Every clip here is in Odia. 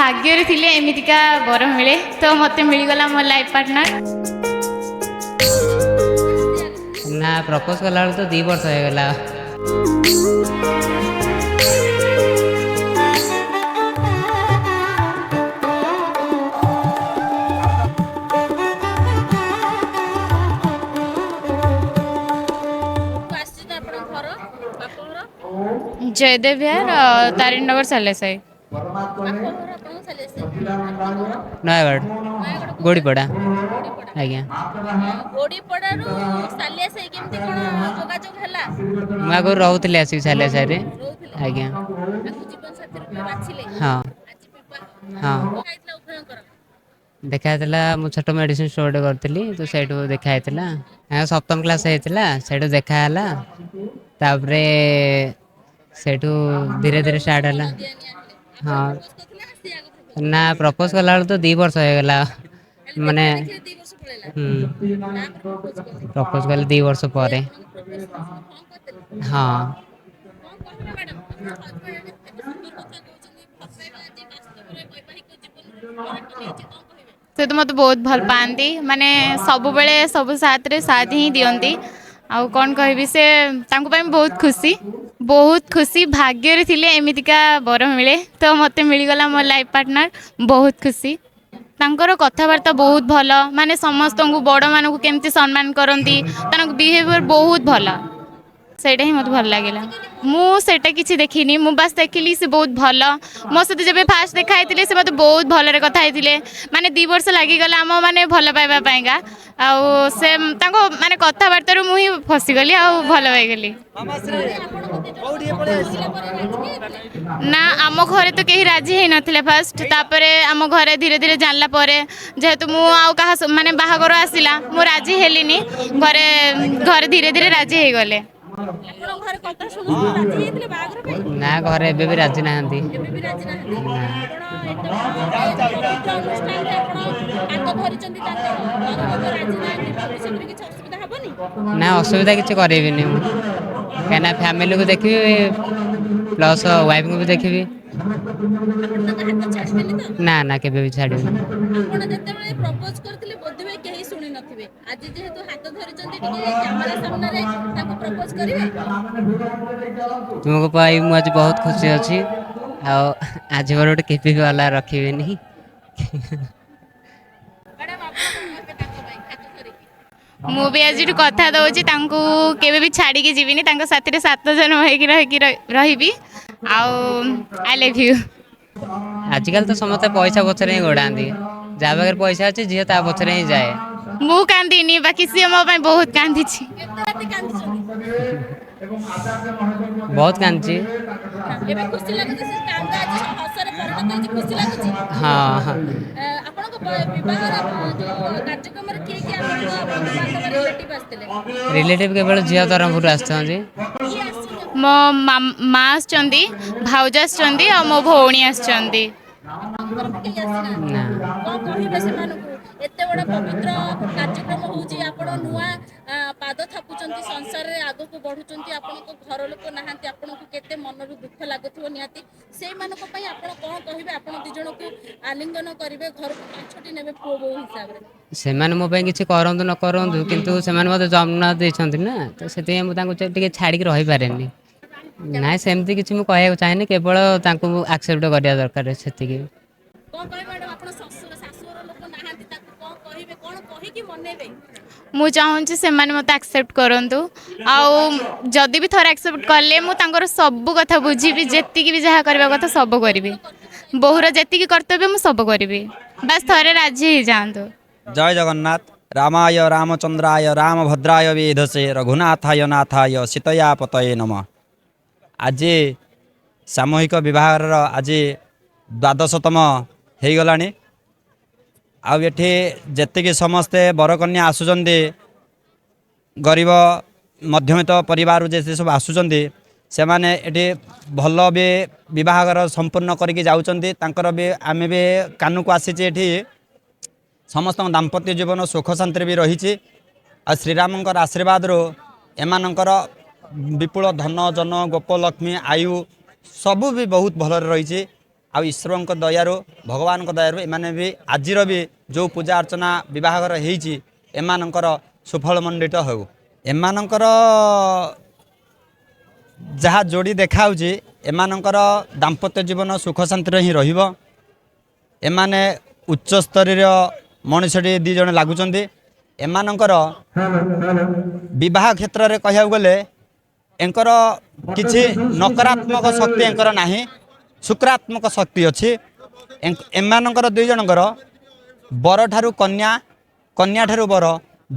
भाग्य थिले एमितिका बर मिले तो मते मिलगला मो लाइफ पार्टनर। ना प्रपोज कला तो 2 वर्ष हो गला। जयदेव विहार तारिणी नगर साले साई नयगढ़ गोड़ीपड़ा आज्ञा मैं आगु रोली आसिक साले सारे आज्ञा हाँ हाँ देखा मु छोट मेडिसिन स्टोर करी तो सैठू देखा सप्तम क्लास होता सैठू देखा तापरे सेठू धीरे धीरे स्टार्ट है। हाँ ना प्रपोज कला तो 2 वर्ष हो गला माने प्रपोज कले 2 वर्ष पर। हाँ से तो मत बहुत भल पाती माने सब बेले सब साथ रे साथ ही दियंती आउ कौन कहबी से तांको ପାଇଁ बहुत खुशी भाग्य रे थिले एमितिका बर मिले तो मते मिलगला मो लाइफ पार्टनर बहुत खुशी। तांकर कथबार्ता बहुत भल माने समस्त को बड़ मानू केमती सम्मान करती बिहेवियर बहुत भल सेटा ही मत भल लगे मुझा किसी देखनी मु बास देखिली से बहुत भल मो सहित जब फास्ट देखाई से मत बहुत भल कथा माने 2 वर्ष लगिगला आम मैंने भल पाइबापा से माने कथबार्तार मुझे फसीगली आ भल पाईगली ना आम घरे तो कहीं राजी है नथिले फास्ट तापर आम घरे धीरे धीरे जानला जेहेतु मुझे माने बाहागर आसला मु राजी हेलिनी घरे घरे धीरे धीरे राजी हो गले। ना घरे एबे भी राजी ना ना असुविधा किसी करेबिनी कहीं फैमिली को देखी प्लस वाइफ को भी देखी ना ना केबे भी छाड़ी तुमको पाई मु आज बहुत खुशी अच्छी आज बार गोटे केपी वाला रखी नहीं मु भी आज कथा दौची केबे भी छाड़ी के जीविनी साथी 7 जन रही आई लव यू। आजकल तो समस्त पैसा पछरे ही गोड़ाती जहाँ पाखे पैसा अच्छे झील ता पछरे ही जाए मु कांदीनी बाकी सी मो बहुत कांदी बहुत कांदी हाँ हाँ रिलेटिव केवल झील तरफ आसती मो माँ आसचंदी भाउज आसचंदी आ मो भौणी आसचंदी एते बड़ा पवित्र कार्यक्रम होउची आपण नुआ पाद थापुचंती संसार रे आगो को बढ़ुचंती आपण को घर लोक नाहंती आपण को केते मन रु दुख लागुथो नियाती से मान को पई आपण कोन कहिबे आपण दि जण को आलिंगन करिवे घर को पाछटी नेबे पो बो हिसाब रे से माने मो पई किछि करंतु न करंतु किंतु से माने मते जमना देछंती ना तो सेते मु तांको टिके छाडी के रहि पारेनी ना सेमती किछि मु कहया चाहेनी केवल तांको एक्सेप्ट करिया दरकार सेति के कोन कहि मैडम आपण ससुर सासुर लोक नाहंती ताको कोन कहिबे कोन कहि कि मनेबे मु चाहूँगी से मत एक्सेप्ट करूँ आदि भी थर एक्सेप्ट कले मुझे सब कथा बुझी जी भी जहाँ करवा कथा सब करी बोहूर जी कर्तव्य मुझे सब करी बस थरे राजी ही जातु। जय जगन्नाथ रामाय रामचंद्राय रामभद्राय वेधसे रघुनाथाय नाथाय सीतया पतये नमः। आज सामूहिक विवाहर आज 12तम हो गला आठे जी समस्ते बरकन्या आसुचंदी गरीब मध्यमित परिवार जैसे सब आसुचंदी से माने एटी भल भी विवाहर संपूर्ण करके जाउचंदी तांकर भी आमे भी कानू को आसीचे एठी समस्त दाम्पत्य जीवन सुख शांति भी रही आ श्रीरामंकर आशीर्वाद रो एमानंकर विपुल धन जन गोपलक्ष्मी आयु सबू भी बहुत भल रही ଆଉ ଈଶ୍ୱରଙ୍କ ଦୟାରୁ ଭଗବାନଙ୍କ ଦୟାରୁ ଏମାନେ ବି ଆଜିର ବି ଯେଉଁ ପୂଜା ଅର୍ଚ୍ଚନା ବିବାହଘର ହେଇଛି ଏମାନଙ୍କର ସୁଫଳମଣ୍ଡିତ ହେଉ। ଏମାନଙ୍କର ଯାହା ଯୋଡ଼ି ଦେଖାହେଉଛି ଏମାନଙ୍କର ଦାମ୍ପତ୍ୟ ଜୀବନ ସୁଖ ଶାନ୍ତିରେ ହିଁ ରହିବ। ଏମାନେ ଉଚ୍ଚସ୍ତରୀୟ ମଣିଷଟି ଦୁଇ ଜଣ ଲାଗୁଛନ୍ତି। ଏମାନଙ୍କର ବିବାହ କ୍ଷେତ୍ରରେ କହିବାକୁ ଗଲେ ଏଙ୍କର କିଛି ନକାରାତ୍ମକ ଶକ୍ତି ଏଙ୍କର ନାହିଁ, ସକାରାତ୍ମକ ଶକ୍ତି ଅଛି। ଏମାନଙ୍କର ଦୁଇ ଜଣଙ୍କର ବରଠାରୁ କନ୍ୟା, କନ୍ୟାଠାରୁ ବର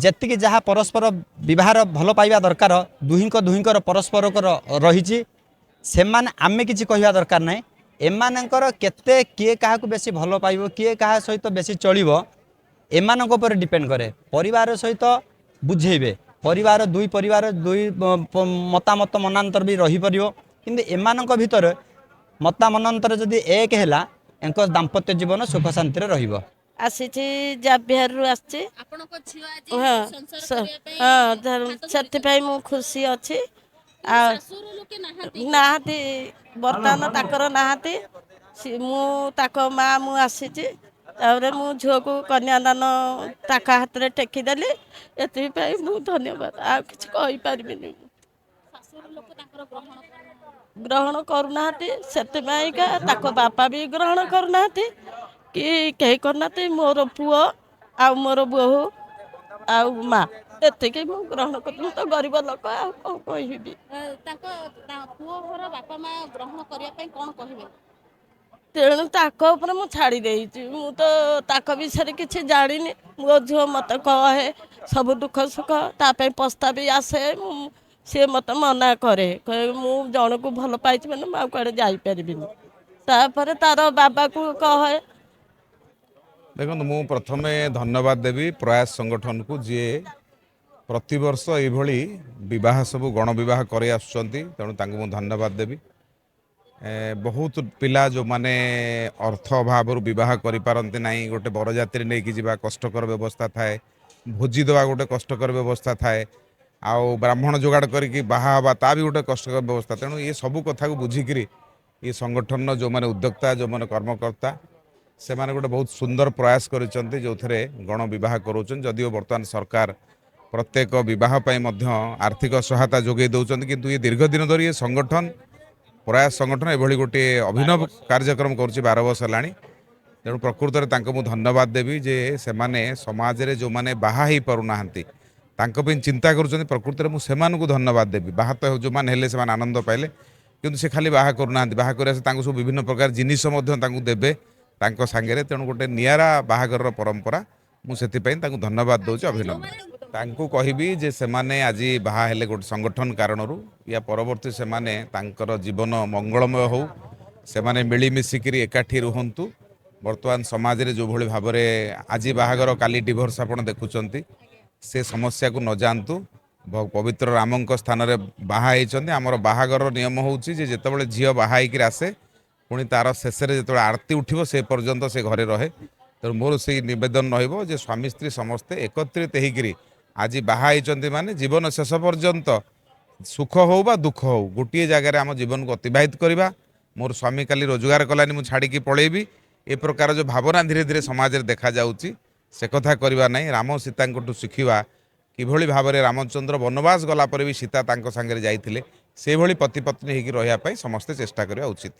ଯେତିକି ଯାହା ପରସ୍ପର ବିବାହର ଭଲ ପାଇବା ଦରକାର ଦୁହିଁଙ୍କର ପରସ୍ପରଙ୍କର ରହିଛି। ସେମାନେ ଆମେ କିଛି କହିବା ଦରକାର ନାହିଁ। ଏମାନଙ୍କର କେତେ କିଏ କାହାକୁ ବେଶୀ ଭଲ ପାଇବ, କିଏ କାହା ସହିତ ବେଶୀ ଚଳିବ ଏମାନଙ୍କ ଉପରେ ଡିପେଣ୍ଡ କରେ। ପରିବାର ସହିତ ବୁଝେଇବେ, ଦୁଇ ପରିବାର ମତାମତ ମନାନ୍ତର ବି ରହିପାରିବ, କିନ୍ତୁ ଏମାନଙ୍କ ଭିତରେ ମତାମନାନ୍ତର ଯଦି ଏକ ହେଲା ଏଙ୍କ ଦାମ୍ପତ୍ୟ ଜୀବନ ସୁଖ ଶାନ୍ତିରେ ରହିବ। ଆସିଛି ଜାଭିୟରରୁ ଆସିଛି। ଆପଣଙ୍କ ଝିଅ ଆଜି ହଁ ସଂସାର କରିବା ପାଇଁ ହାତ ସେଥିପାଇଁ ମୁଁ ଖୁସି ଅଛି। ଧରିଛନ୍ତି। ଆଉ ଶାଶୁର ଲୋକେ ନାହାନ୍ତି। ନାହାନ୍ତି, ବର୍ତ୍ତମାନ ତାଙ୍କର ନାହାନ୍ତି। ମୁଁ ତାଙ୍କ ମା ମୁଁ ଆସିଛି। ତାପରେ ମୁଁ ଝିଅକୁ କନ୍ୟାଦାନ ତାଙ୍କ ହାତରେ ଟେକିଦେଲି। ଏଥିପାଇଁ ମୁଁ ଧନ୍ୟବାଦ, ଆଉ କିଛି କହିପାରିବିନି। ଶାଶୁର ଲୋକ ତାଙ୍କର ଗ୍ରହଣ କରୁନାହାନ୍ତି, ସେଥିପାଇଁକା ତାଙ୍କ ବାପା ବି ଗ୍ରହଣ କରୁନାହାନ୍ତି କି କେହି କରୁନାହାନ୍ତି। ମୋର ପୁଅ ଆଉ ମୋର ବୋହୂ ଆଉ ମା ଏତିକି ମୁଁ ଗ୍ରହଣ କରୁଛି। ମୁଁ ତ ଗରିବ ଲୋକ, ଆଉ କ'ଣ କହିବି। ତାଙ୍କ ପୁଅ ଘର ବାପା ମା ଗ୍ରହଣ କରିବା ପାଇଁ କ'ଣ କହିବେ? ତେଣୁ ତାଙ୍କ ଉପରେ ମୁଁ ଛାଡ଼ି ଦେଇଛି। ମୁଁ ତ ତାଙ୍କ ବିଷୟରେ କିଛି ଜାଣିନି। ମୋ ଝିଅ ମୋତେ କହେ ସବୁ ଦୁଃଖ ସୁଖ, ତା ପାଇଁ ପ୍ରସ୍ତାବ ବି ଆସେ। ସିଏ ମୋତେ ମନା କରେ, କହେ ମୁଁ ଜଣକୁ ଭଲ ପାଇଛି ମାନେ ମୁଁ ଆଉ କୁଆଡ଼େ ଯାଇପାରିବିନି। ତାପରେ ତାର ବାବାକୁ କହେ। ଦେଖନ୍ତୁ, ମୁଁ ପ୍ରଥମେ ଧନ୍ୟବାଦ ଦେବି ପ୍ରୟାସ ସଂଗଠନକୁ, ଯିଏ ପ୍ରତିବର୍ଷ ଏଇଭଳି ବିବାହ ସବୁ ଗଣବିବାହ କରି ଆସୁଛନ୍ତି। ତେଣୁ ତାଙ୍କୁ ମୁଁ ଧନ୍ୟବାଦ ଦେବି। ବହୁତ ପିଲା ଯେଉଁମାନେ ଅର୍ଥ ଅଭାବରୁ ବିବାହ କରିପାରନ୍ତି ନାହିଁ, ଗୋଟେ ବରଯାତ୍ରୀ ନେଇକି ଯିବା କଷ୍ଟକର ବ୍ୟବସ୍ଥା ଥାଏ, ଭୋଜି ଦେବା ଗୋଟେ କଷ୍ଟକର ବ୍ୟବସ୍ଥା ଥାଏ, ଆଉ ବ୍ରାହ୍ମଣ ଯୋଗାଡ଼ କରିକି ବାହା ହେବା ତା ବି ଗୋଟେ କଷ୍ଟକର ବ୍ୟବସ୍ଥା। ତେଣୁ ଏ ସବୁ କଥାକୁ ବୁଝିକିରି ଏ ସଂଗଠନର ଯେଉଁମାନେ ଉଦ୍ୟୋକ୍ତା, ଯେଉଁମାନେ କର୍ମକର୍ତ୍ତା, ସେମାନେ ଗୋଟେ ବହୁତ ସୁନ୍ଦର ପ୍ରୟାସ କରିଛନ୍ତି, ଯେଉଁଥିରେ ଗଣବିବାହ କରାଉଛନ୍ତି। ଯଦିଓ ବର୍ତ୍ତମାନ ସରକାର ପ୍ରତ୍ୟେକ ବିବାହ ପାଇଁ ମଧ୍ୟ ଆର୍ଥିକ ସହାୟତା ଯୋଗାଇ ଦେଉଛନ୍ତି, କିନ୍ତୁ ଏ ଦୀର୍ଘ ଦିନ ଧରି ଏ ସଂଗଠନ ପ୍ରୟାସ ସଂଗଠନ ଏଭଳି ଗୋଟିଏ ଅଭିନବ କାର୍ଯ୍ୟକ୍ରମ କରୁଛି 12 ବର୍ଷ ହେଲାଣି। ତେଣୁ ପ୍ରକୃତରେ ତାଙ୍କୁ ମୁଁ ଧନ୍ୟବାଦ ଦେବି ଯେ ସେମାନେ ସମାଜରେ ଯେଉଁମାନେ ବାହା ହେଇପାରୁନାହାନ୍ତି ତାଙ୍କ ପାଇଁ ଚିନ୍ତା କରୁଛନ୍ତି। ପ୍ରକୃତରେ ମୁଁ ସେମାନଙ୍କୁ ଧନ୍ୟବାଦ ଦେବି। ବାହା ତ ଯେଉଁମାନେ ହେଲେ ସେମାନେ ଆନନ୍ଦ ପାଇଲେ, କିନ୍ତୁ ସେ ଖାଲି ବାହା କରୁନାହାନ୍ତି, ବାହା କରିବା ତାଙ୍କୁ ସବୁ ବିଭିନ୍ନ ପ୍ରକାର ଜିନିଷ ମଧ୍ୟ ତାଙ୍କୁ ଦେବେ ତାଙ୍କ ସାଙ୍ଗରେ। ତେଣୁ ଗୋଟେ ନିଆରା ବାହାଘରର ପରମ୍ପରା, ମୁଁ ସେଥିପାଇଁ ତାଙ୍କୁ ଧନ୍ୟବାଦ ଦେଉଛି, ଅଭିନନ୍ଦନ। ତାଙ୍କୁ କହିବି ଯେ ସେମାନେ ଆଜି ବାହା ହେଲେ ଗୋଟେ ସଂଗଠନ କାରଣରୁ, ୟା ପରବର୍ତ୍ତୀ ସେମାନେ ତାଙ୍କର ଜୀବନ ମଙ୍ଗଳମୟ ହେଉ, ସେମାନେ ମିଳିମିଶିକିରି ଏକାଠି ରୁହନ୍ତୁ। ବର୍ତ୍ତମାନ ସମାଜରେ ଯେଉଁଭଳି ଭାବରେ ଆଜି ବାହାଘର କାଲି ଡିଭୋର୍ସ ଆପଣ ଦେଖୁଛନ୍ତି, ସେ ସମସ୍ୟାକୁ ନ ଯାଆନ୍ତୁ। ପବିତ୍ର ରାମଙ୍କ ସ୍ଥାନରେ ବାହା ହେଇଛନ୍ତି। ଆମର ବାହାଘରର ନିୟମ ହେଉଛି ଯେ ଯେତେବେଳେ ଝିଅ ବାହା ହେଇକିରି ଆସେ, ପୁଣି ତାର ଶେଷରେ ଯେତେବେଳେ ଆରତି ଉଠିବ ସେ ପର୍ଯ୍ୟନ୍ତ ସେ ଘରେ ରହେ। ତେଣୁ ମୋର ସେଇ ନିବେଦନ ରହିବ ଯେ ସ୍ୱାମୀ ସ୍ତ୍ରୀ ସମସ୍ତେ ଏକତ୍ରିତ ହେଇକିରି ଆଜି ବାହା ହେଇଛନ୍ତି ମାନେ ଜୀବନ ଶେଷ ପର୍ଯ୍ୟନ୍ତ ସୁଖ ହେଉ ବା ଦୁଃଖ ହେଉ ଗୋଟିଏ ଜାଗାରେ ଆମ ଜୀବନକୁ ଅତିବାହିତ କରିବା। ମୋର ସ୍ୱାମୀ କାଲି ରୋଜଗାର କଲାନି, ମୁଁ ଛାଡ଼ିକି ପଳେଇବି, ଏ ପ୍ରକାର ଯେଉଁ ଭାବନା ଧୀରେ ଧୀରେ ସମାଜରେ ଦେଖାଯାଉଛି, ସେ କଥା କରିବା ନାହିଁ। ରାମ ସୀତାଙ୍କଠୁ ଶିଖିବା, କିଭଳି ଭାବରେ ରାମଚନ୍ଦ୍ର ବନବାସ ଗଲା ପରେ ବି ସୀତା ତାଙ୍କ ସାଙ୍ଗରେ ଯାଇଥିଲେ, ସେଭଳି ପତି ପତ୍ନୀ ହେଇକି ରହିବା ପାଇଁ ସମସ୍ତେ ଚେଷ୍ଟା କରିବା ଉଚିତ।